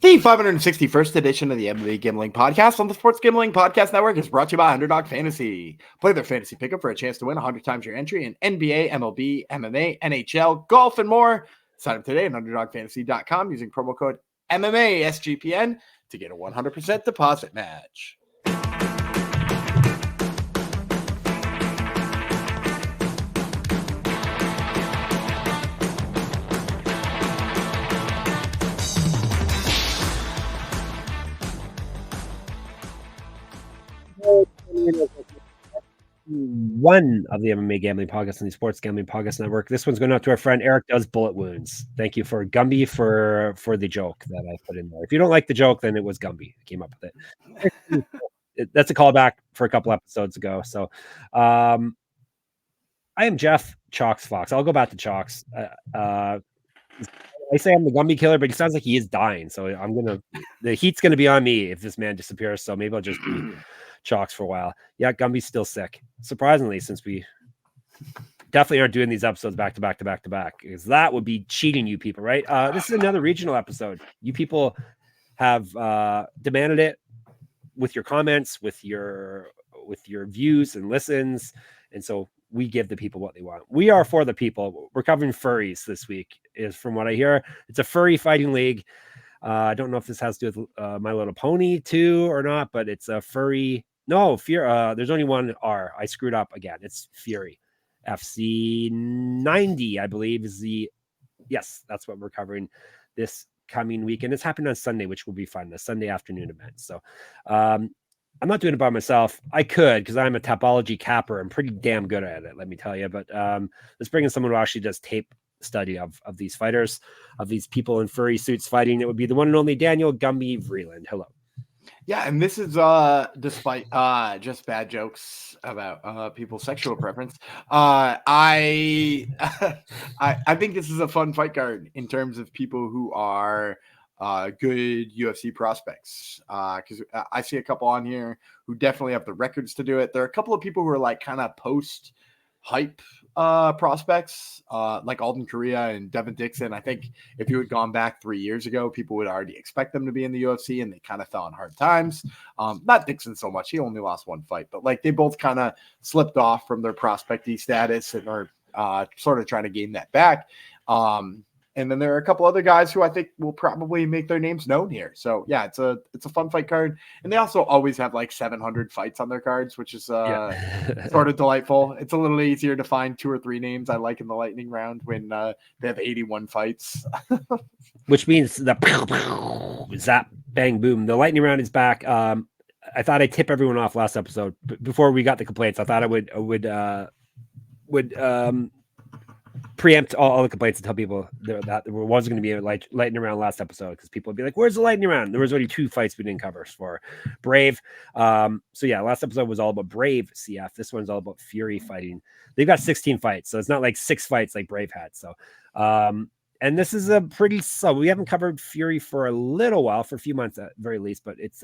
The 561st edition of the MMA Gambling Podcast on the Sports Gambling Podcast Network is brought to you by Underdog Fantasy. Play their fantasy pickup for a chance to win 100 times your entry in NBA, MLB, MMA, NHL, golf, and more. Sign up today at UnderdogFantasy.com using promo code MMA SGPN to get a 100% deposit match. One of the MMA Gambling Podcast on the Sports Gambling Podcast Network. This one's going out to our friend Eric Does Bullet Wounds. Thank you for Gumby for the joke that I put in there. If you don't like the joke, then it was Gumby who came up with it. That's a callback for a couple episodes ago. So I am Jeff Chalks Fox. I'll go back to Chalks. I say I'm the Gumby killer, but he sounds like he is dying. So the heat's gonna be on me if this man disappears. So maybe I'll just be Chalks for a while. Yeah, Gumby's still sick. Surprisingly, since we definitely aren't doing these episodes back to back, because that would be cheating you people, right? This is another regional episode. You people have demanded it with your comments, with your views and listens, and so we give the people what they want. We are for the people. We're covering furries this week, is from what I hear. It's a furry fighting league. I don't know if this has to do with My Little Pony too or not, but it's a furry. No, Fear. There's only one R. I screwed up again. It's Fury. FC 90, I believe, is the. Yes, that's what we're covering this coming weekend. It's happening on Sunday, which will be fun. A Sunday afternoon event. So, I'm not doing it by myself. I could, because I'm a topology capper. I'm pretty damn good at it, let me tell you. But let's bring in someone who actually does tape study of these fighters, of these people in furry suits fighting. It would be the one and only Daniel Gumby Vreeland. Hello. Yeah, and this is despite just bad jokes about people's sexual preference. I think this is a fun fight card in terms of people who are good UFC prospects, because I see a couple on here who definitely have the records to do it. There are a couple of people who are like kind of post hype prospects, like Alden, Coria, and Devon, Dixon. I think if you had gone back 3 years ago, people would already expect them to be in the UFC, and they kind of fell on hard times. Not Dixon so much; he only lost one fight, but like they both kind of slipped off from their prospecty status and are sort of trying to gain that back. And then there are a couple other guys who I think will probably make their names known here. So yeah, it's a fun fight card. And they also always have like 700 fights on their cards, which is sort of delightful. It's a little easier to find 2 or 3 names I like in the lightning round when they have 81 fights. Which means the zap, bang, boom. The lightning round is back. I thought I'd tip everyone off last episode. Before we got the complaints, I thought I would preempt all the complaints and tell people that there wasn't going to be a lightning round last episode, because people would be like, where's the lightning round? There was only 2 fights we didn't cover for Brave. So yeah, last episode was all about Brave CF. This one's all about Fury fighting. They've got 16 fights, so it's not like 6 fights like Brave had. So and this is a pretty we haven't covered Fury for a little while, for a few months at very least, but it's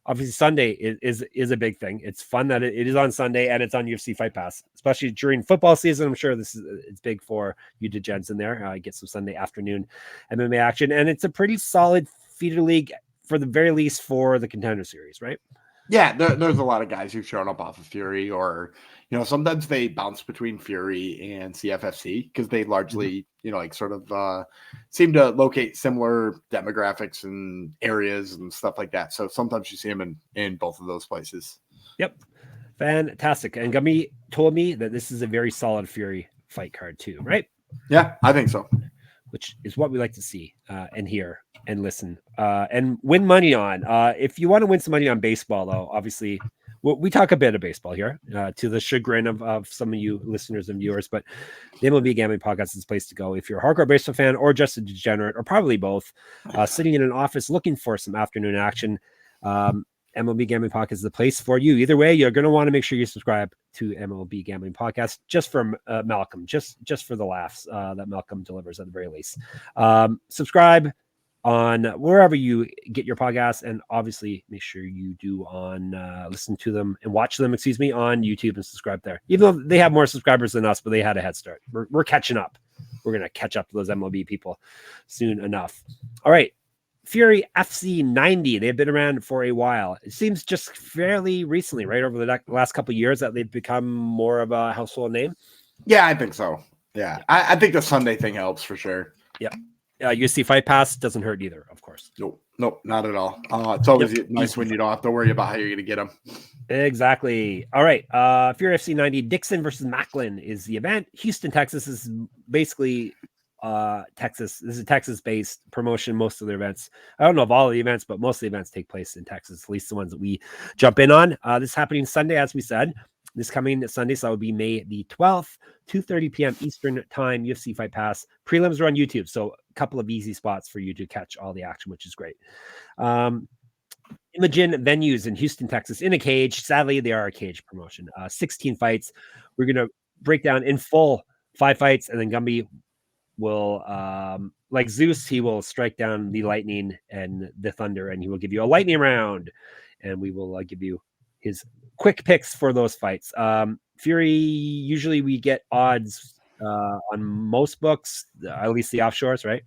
obviously Sunday is a big thing. It's fun that it is on Sunday and it's on UFC Fight Pass, especially during football season. I'm sure it's big for you degens in there. Get some Sunday afternoon MMA action, and it's a pretty solid feeder league for the very least for the Contender Series, right? Yeah, there's a lot of guys who've shown up off of Fury, or sometimes they bounce between Fury and CFFC because they largely sort of seem to locate similar demographics and areas and stuff like that. So sometimes you see them in both of those places. Yep, fantastic. And Gummy told me that this is a very solid Fury fight card too, right? Yeah, I think so. Which is what we like to see and hear and listen and win money on. If you want to win some money on baseball, though, obviously we talk a bit of baseball here to the chagrin of some of you listeners and viewers, but the MLB Gambling Podcast is the place to go if you're a hardcore baseball fan or just a degenerate or probably both, sitting in an office looking for some afternoon action. MLB Gambling Podcast is the place for you. Either way, you're going to want to make sure you subscribe to MLB Gambling Podcast just for Malcolm, just for the laughs that Malcolm delivers at the very least. Subscribe on wherever you get your podcasts, and obviously make sure you do on listen to them and watch them, on YouTube, and subscribe there. Even though they have more subscribers than us, but they had a head start. We're catching up. We're going to catch up to those MLB people soon enough. All right. Fury FC90. They've been around for a while. It seems just fairly recently, right? Over the last couple of years that they've become more of a household name. Yeah, I think so. Yeah. I think the Sunday thing helps for sure. Yeah. UC Fight Pass doesn't hurt either, of course. Nope, not at all. It's always nice when you don't have to worry about how you're going to get them. Exactly. All right. Fury FC90, Dixon versus Macklin is the event. Houston, Texas is basically Texas. This is a Texas-based promotion. Most of their events, I don't know of all of the events, but most of the events take place in Texas, at least the ones that we jump in on. This is happening Sunday, as we said. This coming Sunday, so that would be May the 12th, 2:30 p.m. Eastern time, UFC Fight Pass. Prelims are on YouTube, so a couple of easy spots for you to catch all the action, which is great. Imogen venues in Houston, Texas, in a cage. Sadly, they are a cage promotion. 16 fights. We're going to break down in full 5 fights, and then Gumby will, like Zeus, he will strike down the lightning and the thunder, and he will give you a lightning round, and we will give you his quick picks for those fights. Fury, usually we get odds on most books, at least the offshores, right?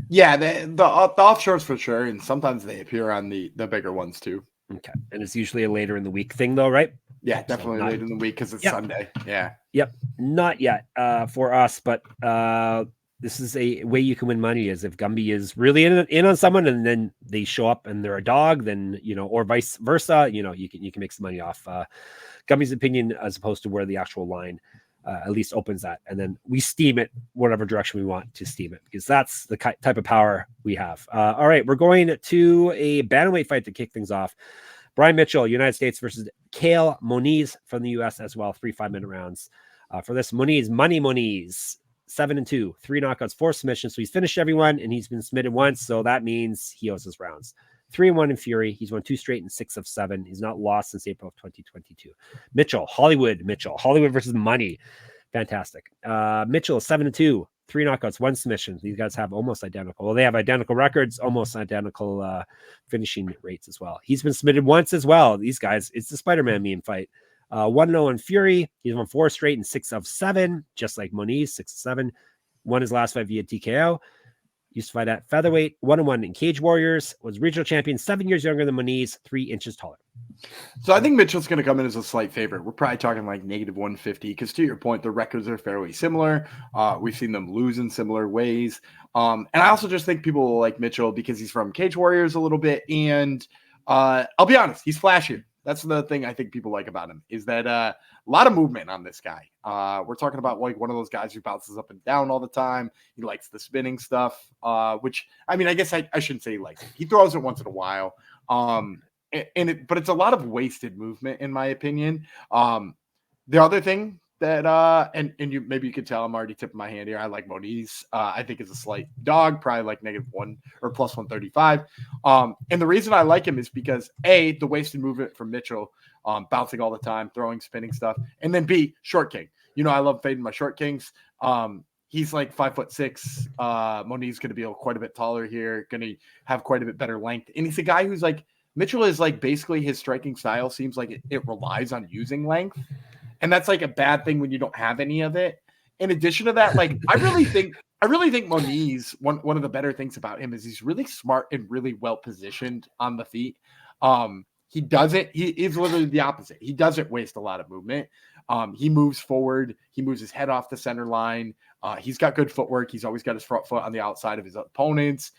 Yeah, the offshores for sure, and sometimes they appear on the bigger ones too. Okay, and it's usually a later in the week thing, though, right? Yeah, definitely so later in the week because it's Sunday. Yeah. Yep. Not yet for us, but this is a way you can win money. Is if Gumby is really in on someone, and then they show up and they're a dog, then or vice versa. You can make some money off Gumby's opinion as opposed to where the actual line at least opens that, and then we steam it whatever direction we want to steam it, because that's the type of power we have. All right, we're going to a bantamweight fight to kick things off. Brian Mitchell, United States versus Kale Moniz from the US as well. 3 5-minute rounds for this. Moniz 7-2, 3 knockouts, 4 submissions. So he's finished everyone, and he's been submitted once. So that means he owes his rounds. 3-1 in Fury. He's won 2 straight and 6 of 7. He's not lost since April of 2022. Hollywood versus Money. Fantastic. Mitchell 7-2, 3 knockouts, 1 submission. These guys have almost identical. Well, they have identical records, almost identical finishing rates as well. He's been submitted once as well. These guys, it's the Spider-Man meme fight. 1-0 in Fury. He's won 4 straight and 6 of 7, just like Moniz, 6 of 7. Won his last fight via TKO. Used to fight at featherweight, 1-1 in Cage Warriors, was regional champion, 7 years younger than Moniz, 3 inches taller. So I think Mitchell's going to come in as a slight favorite. We're probably talking like -150, because to your point, the records are fairly similar. We've seen them lose in similar ways. And I also just think people will like Mitchell because he's from Cage Warriors a little bit. And I'll be honest, he's flashy. That's the thing I think people like about him, is that a lot of movement on this guy. We're talking about like one of those guys who bounces up and down all the time. He likes the spinning stuff, which, I mean, I guess I shouldn't say he likes it. He throws it once in a while. But it's a lot of wasted movement, in my opinion. The other thing that and maybe you could tell I'm already tipping my hand here. I like Moniz. I think it's a slight dog, probably like -1 or +135. And the reason I like him is because A, the wasted movement from Mitchell, bouncing all the time, throwing, spinning stuff, and then B, short king. I love fading my short kings. He's like 5'6". Moniz is going to be quite a bit taller here, going to have quite a bit better length, and he's a guy who's like, Mitchell is like, basically his striking style seems like it relies on using length. And that's like a bad thing when you don't have any of it. In addition to that, like, I really think Moniz, one of the better things about him is he's really smart and really well positioned on the feet. He is literally the opposite. He doesn't waste a lot of movement. He moves forward. He moves his head off the center line. He's got good footwork. He's always got his front foot on the outside of his opponents.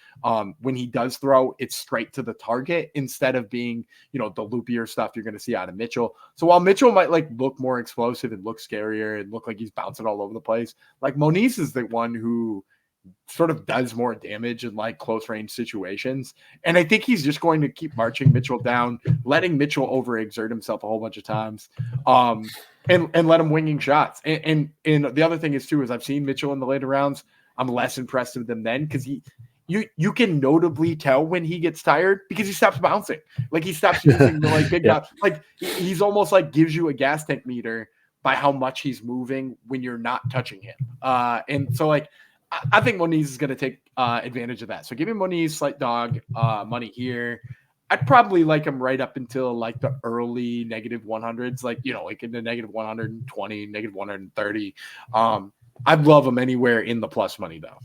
When he does throw, it's straight to the target instead of being, the loopier stuff you're going to see out of Mitchell. So while Mitchell might like look more explosive and look scarier and look like he's bouncing all over the place, like Moniz is the one who sort of does more damage in like close range situations. And I think he's just going to keep marching Mitchell down, letting Mitchell overexert himself a whole bunch of times. And let him winging shots. And the other thing is too, is I've seen Mitchell in the later rounds. I'm less impressed with him then, because you can notably tell when he gets tired because he stops bouncing. Like he stops using the like big bounce. Like he's almost like gives you a gas tank meter by how much he's moving when you're not touching him. And so like I think Moniz is going to take advantage of that. So give me Moniz slight dog money here. I'd probably like him right up until like the early -100s, like, like in the -120, -130. I'd love him anywhere in the plus money though.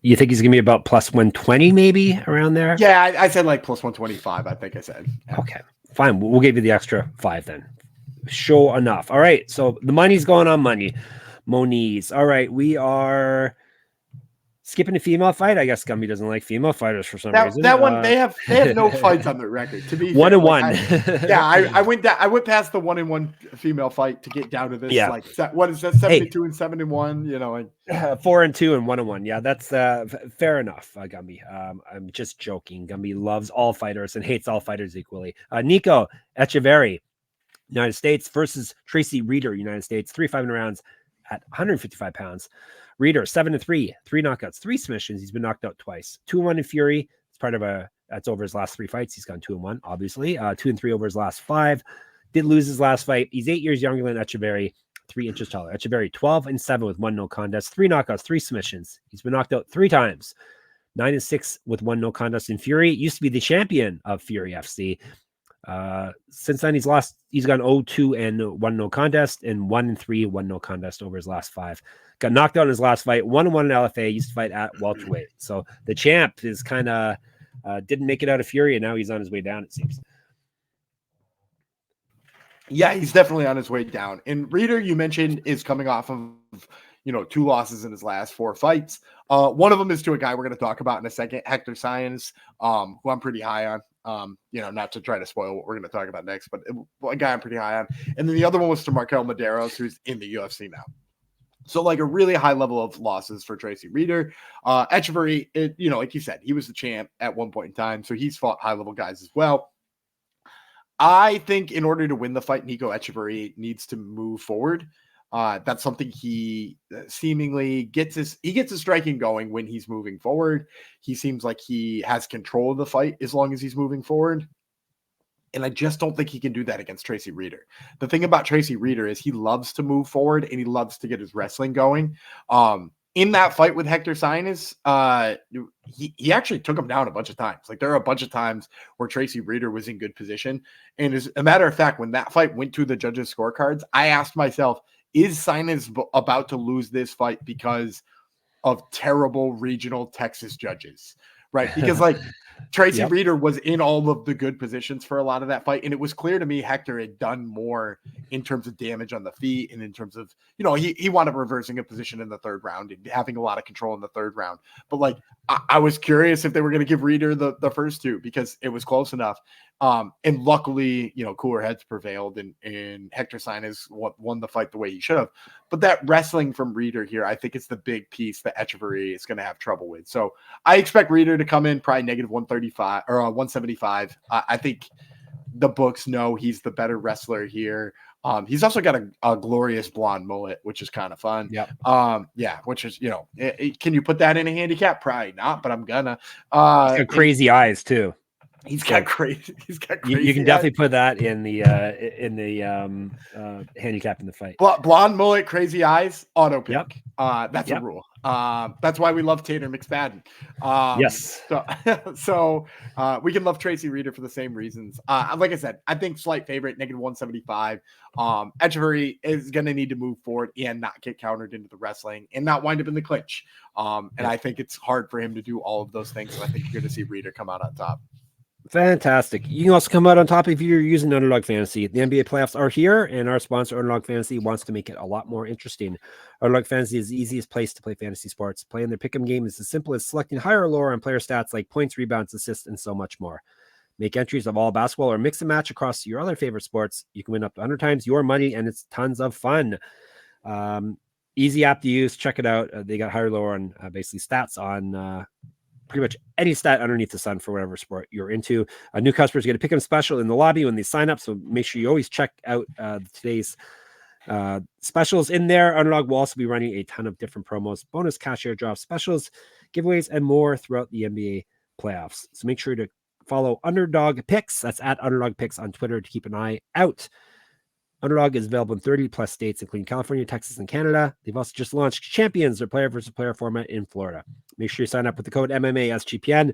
You think he's gonna be about plus 120, maybe around there? Yeah, I said like plus 125. I think I said. Yeah. Okay, fine. We'll give you the extra 5 then. Sure enough. All right. So the money's going on money. Moniz. All right. We are skipping a female fight. I guess Gumby doesn't like female fighters for some reason. That one they have no fights on their record. To be 1-1. I went past the 1-1 female fight to get down to this. Yeah. Like what is that? 72 and 71. You know, like 4-2 and 1-1. Yeah, that's fair enough, Gumby. I'm just joking. Gumby loves all fighters and hates all fighters equally. Nico Echeverry, United States versus Tracy Reeder, United States, 3-5 rounds at 155 pounds. Reeder 7-3, 3 knockouts, 3 submissions. He's been knocked out twice. 2-1 in Fury. It's part of that's over his last 3 fights. He's gone 2-1, obviously. 2-3 over his last 5. Did lose his last fight. He's 8 years younger than Echeverry, 3 inches taller. Echeverry 12-7 with 1 no contest, 3 knockouts, 3 submissions. He's been knocked out 3 times. 9-6 with 1 no contest in Fury. Used to be the champion of Fury FC. Since then, he's gone 0-2 and 1 no contest, and 1-3, 1 no contest over his last 5. Got knocked out in his last fight, 1-1 in LFA. Used to fight at welterweight. So the champ is kind of didn't make it out of Fury, and now he's on his way down, it seems. Yeah, he's definitely on his way down. And Reeder, you mentioned, is coming off of 2 losses in his last 4 fights. One of them is to a guy we're going to talk about in a second, Hector Saenz, who I'm pretty high on. Not to try to spoil what we're going to talk about next, but a guy I'm pretty high on. And then the other one was to Markel Medeiros, who's in the UFC now. So like a really high level of losses for Tracy Reeder. Echeverry, like you said, he was the champ at one point in time. So he's fought high level guys as well. I think in order to win the fight, Nico Echeverry needs to move forward. That's something he seemingly gets his striking going when he's moving forward. He seems like he has control of the fight as long as he's moving forward. And I just don't think he can do that against Tracy Reeder. The thing about Tracy Reeder is he loves to move forward and he loves to get his wrestling going. In that fight with Hector Saenz, he actually took him down a bunch of times. Like there are a bunch of times where Tracy Reeder was in good position. And as a matter of fact, when that fight went to the judges' scorecards, I asked myself, is Saenz about to lose this fight because of terrible regional Texas judges? Right? Because like Tracy Reeder was in all of the good positions for a lot of that fight. And it was clear to me Hector had done more in terms of damage on the feet and in terms of, he wound up reversing a position in the 3rd round and having a lot of control in the 3rd round. But like, I was curious if they were going to give Reeder the first 2 because it was close enough. And luckily, cooler heads prevailed and Hector Saenz won the fight the way he should have. But that wrestling from Reeder here, I think it's the big piece that Echeverry is going to have trouble with. So I expect Reeder to come in probably negative 135 or 175. I think the books know he's the better wrestler here. He's also got a glorious blonde mullet, which is kind of fun. Yeah. Which is, can you put that in a handicap? Probably not, but I'm gonna. He's got crazy eyes too. He's got crazy. You can definitely put that in the handicap in the fight. Blonde mullet, crazy eyes, auto pick. Yep. That's a rule. That's why we love Tater McSpadden. Yes. So we can love Tracy Reeder for the same reasons. Like I said, I think slight favorite, negative 175. Echeverry is going to need to move forward and not get countered into the wrestling and not wind up in the clinch. And I think it's hard for him to do all of those things. And I think you're going to see Reeder come out on top. Fantastic. You can also come out on top if you're using Underdog Fantasy. The NBA playoffs are here, and our sponsor, Underdog Fantasy, wants to make it a lot more interesting. Underdog Fantasy is the easiest place to play fantasy sports. Playing their pick'em game is as simple as selecting higher or lower on player stats like points, rebounds, assists, and so much more. Make entries of all basketball or mix and match across your other favorite sports. You can win up to 100 times your money, and it's tons of fun. Easy app to use. Check it out. They got higher or lower on basically stats on pretty much any stat underneath the sun for whatever sport you're into. New customers get a pick 'em special in the lobby when they sign up, so make sure you always check out today's specials in there. Underdog will also be running a ton of different promos, bonus cash airdrops, specials, giveaways, and more throughout the NBA playoffs. So make sure to follow Underdog Picks. That's at Underdog Picks on Twitter to keep an eye out. Underdog is available in 30 plus states, including California, Texas, and Canada. They've also just launched Champions, their player versus player format in Florida. Make sure you sign up with the code MMA SGPN,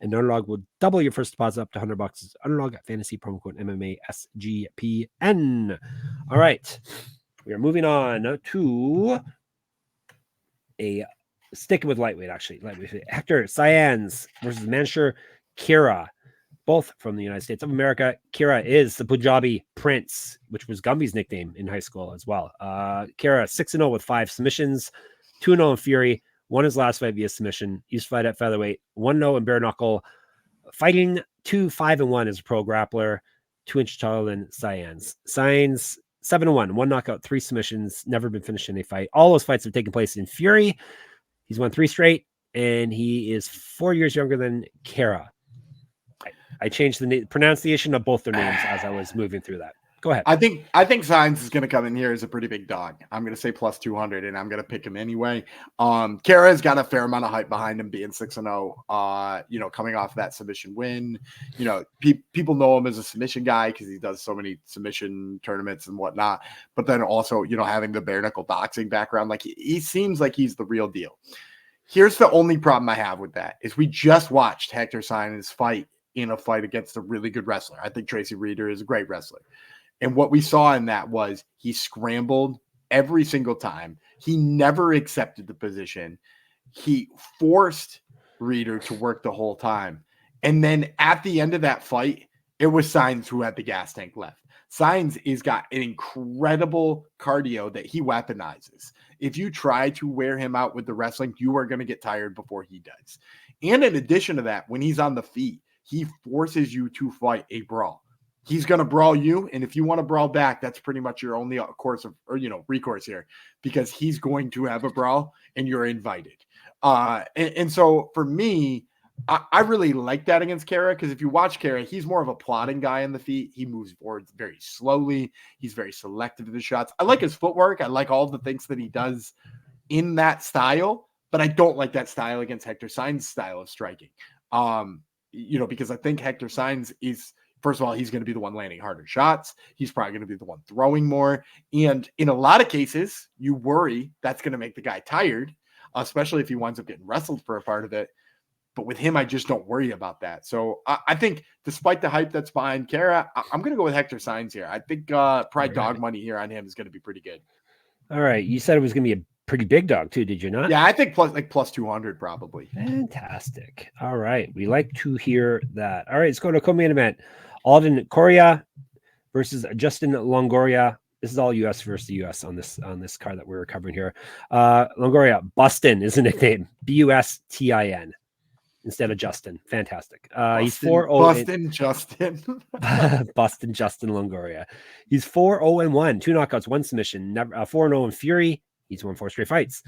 and Underdog will double your first deposit up to $100. Underdog Fantasy promo code MMA SGPN. All right, we are moving on to a sticking with lightweight, actually. Lightweight. Hector, Saenz versus Mansher, Khera, both from the United States of America. Khera is the Punjabi Prince, which was Gumby's nickname in high school as well. Khera 6-0 with 5 submissions, 2-0 in Fury, won his last fight via submission, used to fight at featherweight, 1-0 in bare knuckle, fighting 2-5-1 as a pro grappler, 2 inches taller than Saenz. Saenz 7-1, 1 knockout, 3 submissions, never been finished in a fight. All those fights have taken place in Fury. He's won 3 straight, and he is 4 years younger than Khera. I changed the pronunciation of both their names as I was moving through that. Go ahead. I think Saenz is going to come in here as a pretty big dog. I'm going to say plus 200, and I'm going to pick him anyway. Khera's got a fair amount of hype behind him, being 6-0. You know, coming off that submission win. You know, people know him as a submission guy because he does so many submission tournaments and whatnot. But then also, you know, having the bare knuckle boxing background, like he seems like he's the real deal. Here's the only problem I have with that is we just watched Hector Saenz fight in a fight against a really good wrestler. I think Tracy Reeder is a great wrestler. And what we saw in that was he scrambled every single time. He never accepted the position. He forced Reeder to work the whole time. And then at the end of that fight, it was Saenz who had the gas tank left. Saenz has got an incredible cardio that he weaponizes. If you try to wear him out with the wrestling, you are going to get tired before he does. And in addition to that, when he's on the feet, he forces you to fight a brawl. He's going to brawl you, and if you want to brawl back, that's pretty much your only recourse here, because he's going to have a brawl, and you're invited. And so for me, I really like that against Khera, because if you watch Khera, he's more of a plodding guy on the feet. He moves forward very slowly. He's very selective of the shots. I like his footwork. I like all the things that he does in that style, but I don't like that style against Hector Saenz' style of striking. You know, because I think Hector Saenz is, first of all, he's going to be the one landing harder shots. He's probably going to be the one throwing more. And in a lot of cases, you worry that's going to make the guy tired, especially if he winds up getting wrestled for a part of it. But with him, I just don't worry about that. So I think despite the hype that's behind Khera, I'm going to go with Hector Saenz here. I think probably dog money here on him is going to be pretty good. All right. You said it was going to be a pretty big dog too, did you not? Yeah, I think plus 200 probably. Fantastic. All right. We like to hear that. All right, let's go to co-main event. Alden Coria versus Justin Longoria. This is all U.S. versus U.S. on this card that we're covering here. Longoria, Bustin is the nickname. Bustin instead of Justin. Fantastic. He's 4-0. Bustin Justin. Bustin Justin Longoria. He's 4-0-1, 2 knockouts, 1 submission. 4-0 in Fury. He's won 4 straight fights.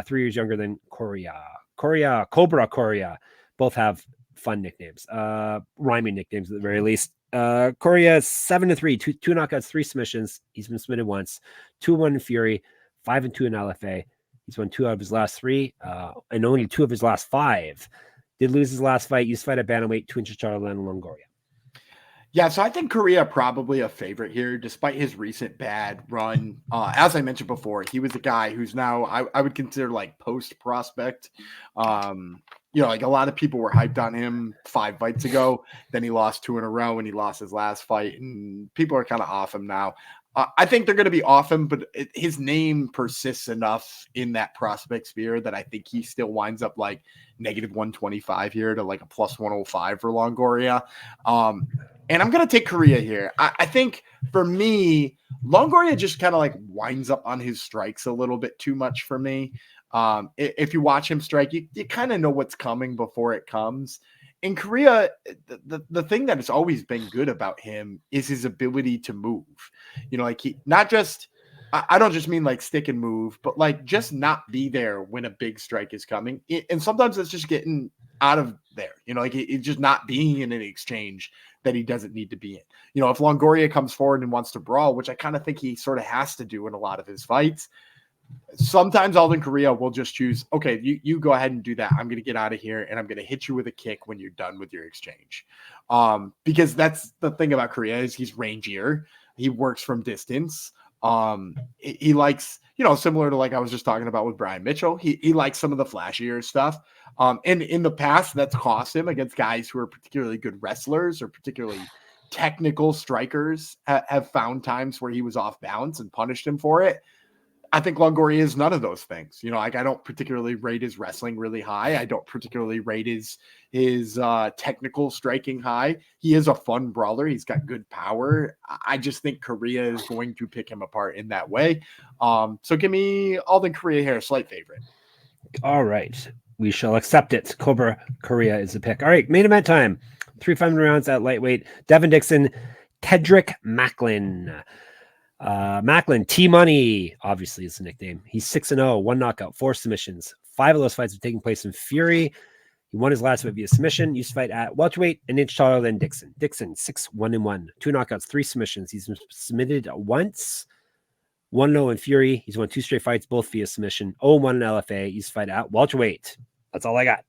3 years younger than Coria. Cobra Coria. Both have fun nicknames. Rhyming nicknames at the very least. Coria 7-3, 2 knockouts, 3 submissions. He's been submitted once. 2-1 in Fury, 5-2 in LFA. He's won 2 out of his last 3, and only 2 of his last 5. Did lose his last fight. Used to fight at bantamweight, 2 inches taller than Longoria. Yeah, so I think Coria probably a favorite here, despite his recent bad run. As I mentioned before, he was a guy who's now I would consider like post prospect. You know, like a lot of people were hyped on him 5 fights ago. Then he lost 2 in a row, and he lost his last fight, and people are kind of off him now. I think they're going to be off him, but his name persists enough in that prospect sphere that I think he still winds up like negative 125 here to like a plus 105 for Longoria. And I'm going to take Coria here. I think for me, Longoria just kind of like winds up on his strikes a little bit too much for me. If you watch him strike, you kind of know what's coming before it comes. In Coria, the thing that has always been good about him is his ability to move. You know, like he not just, I don't just mean like stick and move, but like just not be there when a big strike is coming. And sometimes it's just getting out of there, you know, like it's just not being in an exchange that he doesn't need to be in. You know, if Longoria comes forward and wants to brawl, which I kind of think he sort of has to do in a lot of his fights, sometimes Alden Coria will just choose, okay, you go ahead and do that. I'm going to get out of here, and I'm going to hit you with a kick when you're done with your exchange. Because that's the thing about Coria is he's rangier. He works from distance. He likes, you know, similar to like I was just talking about with Brian Mitchell, he likes some of the flashier stuff. And in the past, that's cost him against guys who are particularly good wrestlers or particularly technical strikers have found times where he was off balance and punished him for it. I think Longoria is none of those things. You know, like I don't particularly rate his wrestling really high. I don't particularly rate his technical striking high. He is a fun brawler. He's got good power. I just think Coria is going to pick him apart in that way. So give me Alden Coria here, slight favorite. All right. We shall accept it. Cobra Coria is the pick. All right, main event time. 3 5 rounds at lightweight. Devon Dixon, Tedrick Macklin. Macklin, T-Money, obviously is the nickname. He's 6-0, 1 knockout, 4 submissions. 5 of those fights have taken place in Fury. He won his last fight via submission. Used to fight at welterweight, an inch taller than Dixon. Dixon, 6-1-1, 2 knockouts, 3 submissions. He's submitted once, 1-0 in Fury. He's won 2 straight fights, both via submission. 0-1 in LFA. He used to fight at welterweight. That's all I got.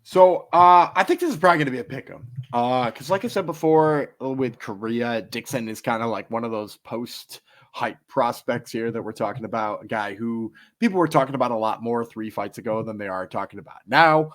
So I think this is probably going to be a pick'em. Because like I said before, with Coria, Dixon is kind of like one of those post-hype prospects here that we're talking about. A guy who people were talking about a lot more 3 fights ago than they are talking about now.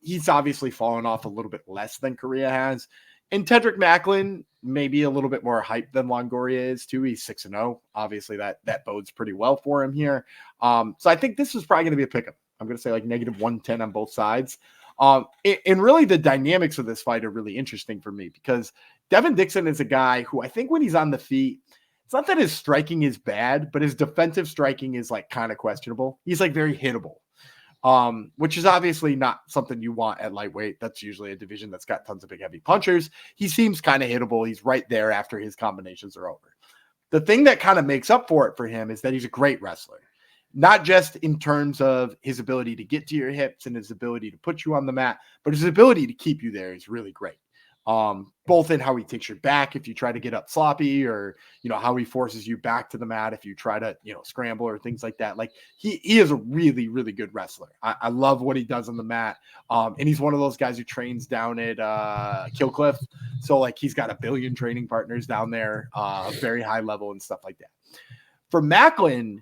He's obviously fallen off a little bit less than Coria has. And Tedrick Macklin, maybe a little bit more hype than Longoria is too. He's 6-0. Obviously, that bodes pretty well for him here. So I think this is probably going to be a pick'em. I'm going to say like -110 on both sides. And really the dynamics of this fight are really interesting for me because Devon Dixon is a guy who I think when he's on the feet, it's not that his striking is bad, but his defensive striking is like kind of questionable. He's like very hittable, which is obviously not something you want at lightweight. That's usually a division that's got tons of big, heavy punchers. He seems kind of hittable. He's right there after his combinations are over. The thing that kind of makes up for it for him is that he's a great wrestler. Not just in terms of his ability to get to your hips and his ability to put you on the mat, but his ability to keep you there is really great. Both in how he takes your back if you try to get up sloppy, or how he forces you back to the mat if you try to scramble or things like that. Like he is a really, really good wrestler. I love what he does on the mat. And he's one of those guys who trains down at Killcliff. So like he's got a billion training partners down there, very high level and stuff like that. For Macklin,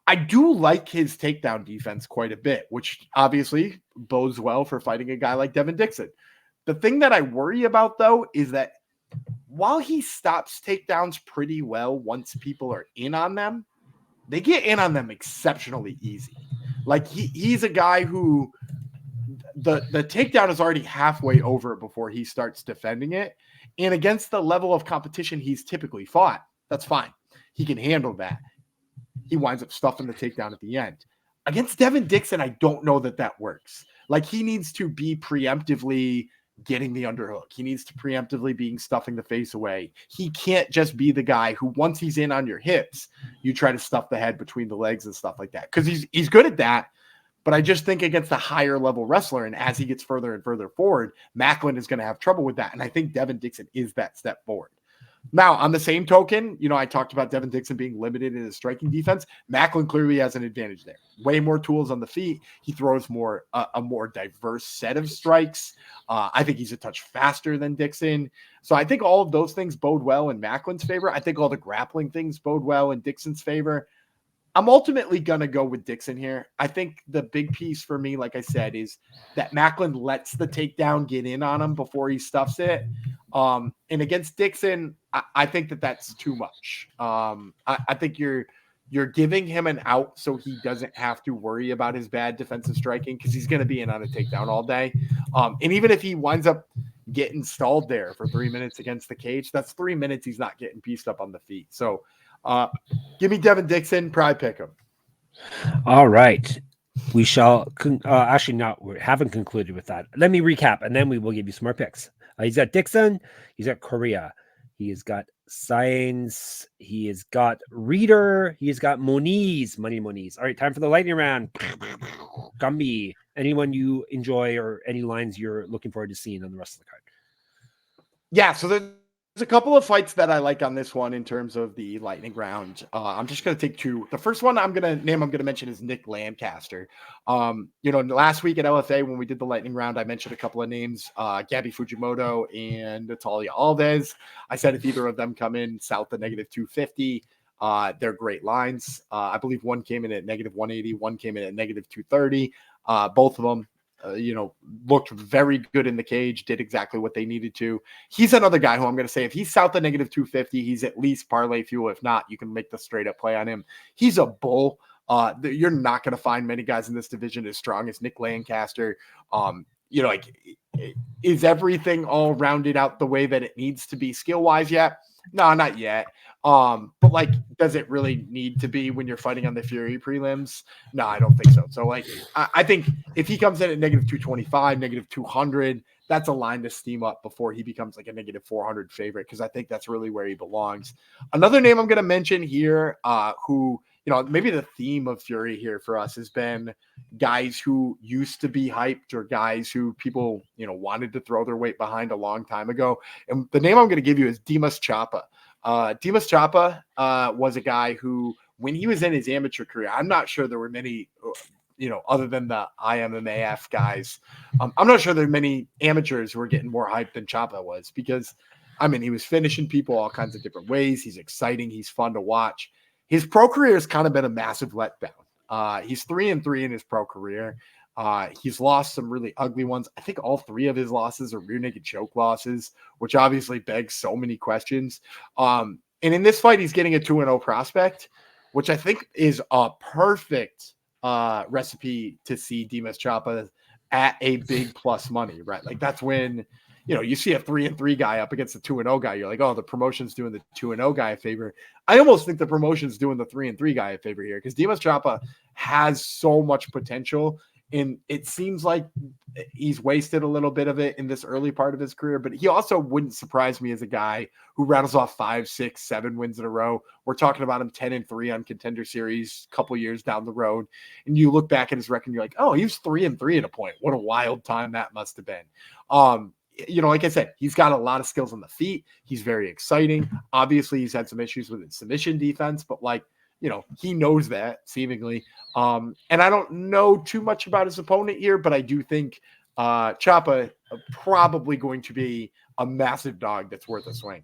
I do like his takedown defense quite a bit, which obviously bodes well for fighting a guy like Devon Dixon. The thing that I worry about, though, is that while he stops takedowns pretty well once people are in on them, they get in on them exceptionally easy. Like he's a guy who the takedown is already halfway over before he starts defending it. And against the level of competition he's typically fought, that's fine. He can handle that. He winds up stuffing the takedown at the end. Against Devon Dixon, I don't know that works. Like he needs to be preemptively getting the underhook. He needs to preemptively being stuffing the face away. He can't just be the guy who once he's in on your hips, you try to stuff the head between the legs and stuff like that. Because he's good at that. But I just think against a higher level wrestler, and as he gets further and further forward, Macklin is going to have trouble with that. And I think Devon Dixon is that step forward. Now, on the same token, I talked about Devon Dixon being limited in his striking defense. Macklin clearly has an advantage there. Way more tools on the feet. He throws a more diverse set of strikes. I think he's a touch faster than Dixon. So I think all of those things bode well in Macklin's favor. I think all the grappling things bode well in Dixon's favor. I'm ultimately going to go with Dixon here. I think the big piece for me, like I said, is that Macklin lets the takedown get in on him before he stuffs it. And against Dixon, I think that's too much. I think you're giving him an out so he doesn't have to worry about his bad defensive striking because he's going to be in on a takedown all day. And even if he winds up getting stalled there for 3 minutes against the cage, that's 3 minutes he's not getting pieced up on the feet. So give me Devon Dixon, probably pick him. All right. We shall actually not. We haven't concluded with that. Let me recap, and then we will give you some more picks. He's got Dixon. He's got Coria. He has got Saenz. He has got Reader. He has got Moniz. Moniz. All right, time for the lightning round. Gumby. Anyone you enjoy or any lines you're looking forward to seeing on the rest of the card? Yeah, so there's a couple of fights that I like on this one in terms of the lightning round. I'm just going to take 2. The first one I'm going to mention is Nick Lancaster. Last week at LFA when we did the lightning round, I mentioned a couple of names, Gabby Fujimoto and Natalia Alves. I said if either of them come in south of -250, they're great lines. I believe one came in at -180, one came in at -230. Both of them looked very good in the cage, did exactly what they needed to. He's another guy who I'm going to say, if he's south of negative 250, he's at least parlay fuel. If not, you can make the straight up play on him. He's a bull. You're not going to find many guys in this division as strong as Nick Lancaster. Is everything all rounded out the way that it needs to be skill wise yet? No, not yet. But like, does it really need to be when you're fighting on the Fury prelims? No, I don't think so. So like, I think if he comes in at negative 225, negative 200, that's a line to steam up before he becomes like a negative 400 favorite, because I think that's really where he belongs. Another name I'm going to mention here, who, maybe the theme of Fury here for us has been guys who used to be hyped or guys who people, wanted to throw their weight behind a long time ago. And the name I'm going to give you is Dimas Chapa. Dimas Chapa was a guy who, when he was in his amateur career, I'm not sure there were many, other than the IMMAF guys, I'm not sure there are many amateurs who were getting more hype than Chapa was, because, he was finishing people all kinds of different ways. He's exciting. He's fun to watch. His pro career has kind of been a massive letdown. He's 3-3 in his pro career. He's lost some really ugly ones. I think all three of his losses are rear naked choke losses, which obviously begs so many questions. And in this fight, he's getting a 2-0 prospect, which I think is a perfect recipe to see Dimas Chapa at a big plus money, right? Like, that's when, you see a 3-3 guy up against a 2-0 guy. You're like, oh, the promotion's doing the 2-0 guy a favor. I almost think the promotion's doing the 3-3 guy a favor here, because Dimas Chapa has so much potential. And it seems like he's wasted a little bit of it in this early part of his career, but he also wouldn't surprise me as a guy who rattles off 5, 6, 7 wins in a row. We're talking about him 10-3 on Contender Series a couple years down the road. And you look back at his record and you're like, oh, he was 3-3 at a point. What a wild time that must have been. Like I said, he's got a lot of skills on the feet. He's very exciting. Obviously, he's had some issues with his submission defense, but he knows that seemingly. And I don't know too much about his opponent here, but I do think Chapa probably going to be a massive dog that's worth a swing.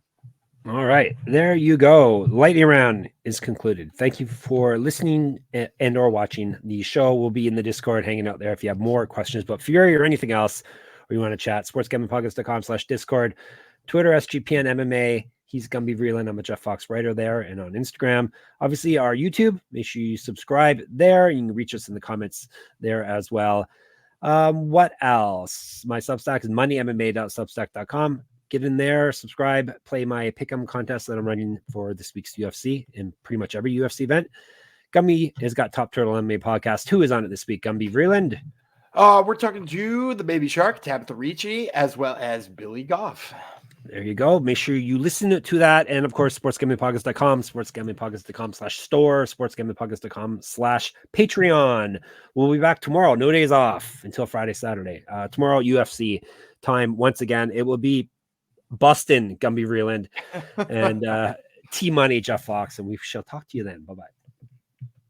All right, there you go. Lightning round is concluded. Thank you for listening and or watching. The show will be in the Discord, hanging out there. If you have more questions about Fury or anything else, or you want to chat, sportsgamblingpodcast.com/Discord, Twitter, SGPN MMA. He's Gumby Vreeland. I'm a Jeff Fox writer there, and on Instagram. Obviously, our YouTube. Make sure you subscribe there. You can reach us in the comments there as well. What else? My Substack is moneymma.substack.com. Get in there, subscribe, play my pick'em contest that I'm running for this week's UFC and pretty much every UFC event. Gumby has got Top Turtle MMA podcast. Who is on it this week? Gumby Vreeland. We're talking to the Baby Shark, Tabitha Ricci, as well as Billy Goff. There you go. Make sure you listen to that. And of course, sportsgamblingpodcast.com, sportsgamblingpodcast.com/store, sportsgamblingpodcast.com/Patreon. We'll be back tomorrow. No days off until Friday, Saturday. Tomorrow, UFC time. Once again, it will be Boston, Gumby Vreeland, and T-Money, Jeff Fox. And we shall talk to you then. Bye-bye.